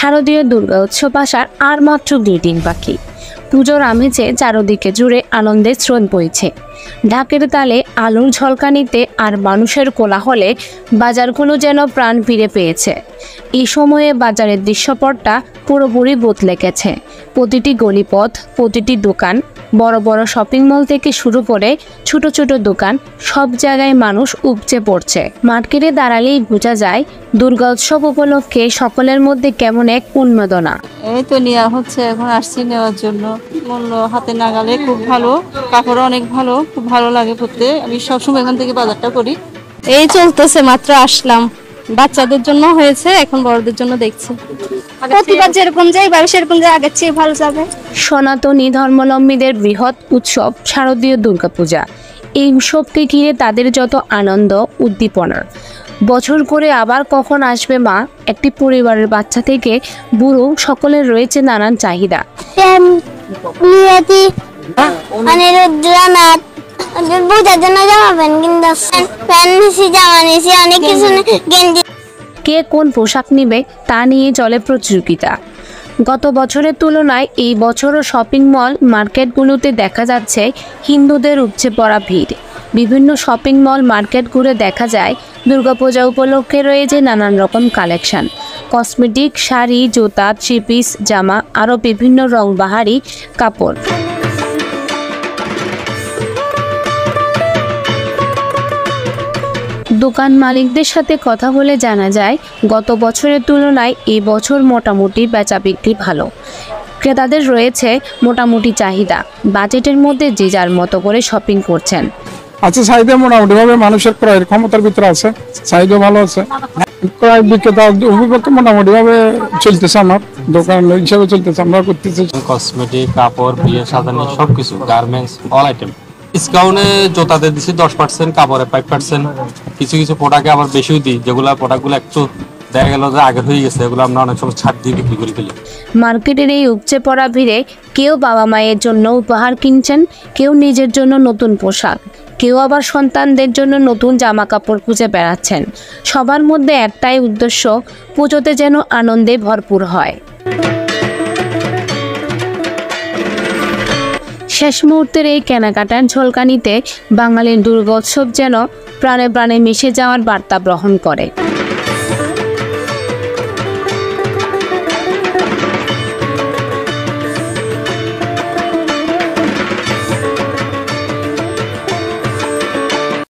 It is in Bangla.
শারদীয় দুর্গা উৎসব আসার আর মাত্র 2 দিন বাকি। পুজোর আমেজে চারদিকে জুড়ে আনন্দের স্রোত বইছে। ঢাকের তালে, আলোর ঝলকানিতে আর মানুষের কোলাহলে বাজারগুলো যেন প্রাণ ফিরে পেয়েছে। এই সময়ে বাজারের দৃশ্যপটটা পুরোপুরি বদলে গেছে। প্রতিটি গলিপথ, প্রতিটি দোকান, বড় বড় শপিং মল থেকে শুরু করে ছোট ছোট দোকান, সব জায়গায় মানুষ উপচে পড়ছে। মার্কেটে দাঁড়ালেই বোঝা যায় দুর্গা উৎসব উপলক্ষে সকলের মধ্যে কেমন এক উন্মাদনা। এই তো নেওয়া হচ্ছে, এখন আসছি নেওয়ার জন্য। মূল্য হাতে নাগালে, খুব ভালো, কাপড় অনেক ভালো, খুব ভালো লাগে পড়তে। আমি সবসময় এখান থেকে বাজারটা করি। এই চলতেছে, মাত্র আসলাম। বাচ্চাদের জন্য হয়েছে, এখন বড়দের জন্য দেখছি। প্রতিবার যেরকম যাই বা সেরকম যাই, আগের চেয়ে ভালো যাবে। সনাতনী ধর্মাবলম্বীদের বৃহৎ উৎসব শারদীয় দুর্গাপূজা। এই উৎসবকে ঘিরে তাদের যত আনন্দ উদ্দীপনার। বছর করে আবার কখন আসবে মা, একটি পরিবারের বাচ্চা থেকে বুড়ো সকলের রয়েছে নানান চাহিদা। কে কোন পোশাক নিবে তা নিয়ে চলে প্রতিযোগিতা। গত বছরের তুলনায় এই বছরও শপিং মল, মার্কেটগুলোতে দেখা যাচ্ছে হিন্দুদের উপচে পড়া ভিড়। বিভিন্ন শপিং মল, মার্কেট ঘুরে দেখা যায় দুর্গাপূজা উপলক্ষে রয়েছে নানান রকম কালেকশন। কসমেটিক, শাড়ি, জুতা, থ্রি পিস, জামা, আরও বিভিন্ন রংবাহারি কাপড়। দোকান মালিকদের সাথে কথা বলে জানা যায় গত বছরের তুলনায় এই বছর মোটামুটি বেচা বিক্রি ভালো। ক্রেতাদের রয়েছে মোটামুটি চাহিদা। বাজেটের মধ্যে যে যার মতো করে শপিং করছেন। আচ্ছা, চাহিদা মোটামুটি ভাবে মানুষের ক্রয়ের ক্ষমতার ভিতরে আছে, চাহিদা ভালো আছে। ক্রয় বিক্রেতা অভিপক্ষে মোটামুটি ভাবে চলতেছে, আমার দোকান হিসাবে চলতেছে, আমরা করতেছি। কসমেটিক, কাপড়, বিয়ে সাজানি, সবকিছু, গার্মেন্টস, অল আইটেম। ডিসকাউন্টে জুতাতে দিচ্ছি 10%, কাপড়ে 5%। কিছু কিছু প্রোডাক্টে আবার বেশিও দিই, যেগুলো প্রোডাক্টগুলো একটু দেখা গেল যে আগে হয়ে গেছে, এগুলো আমরা অনেক সময় ছাড় দিয়ে বিক্রি করে ফেলি। মার্কেটের এই উপচে পড়া ভিড়ে কেউ বাবা মায়ের জন্য উপহার কিনছেন, কেউ নিজের জন্য নতুন পোশাক, কেউ আবার সন্তানদের জন্য নতুন জামা কাপড় খুঁজে বেড়াচ্ছেন। সবার মধ্যে একটাই উদ্দেশ্য, পুজোতে যেন আনন্দে ভরপুর হয়। শেষ মুহূর্তের এই কেনাকাটার ঝলকানিতে বাঙালির দুর্গোৎসব যেন প্রাণে প্রাণে মিশে যাওয়ার বার্তা বহন করে।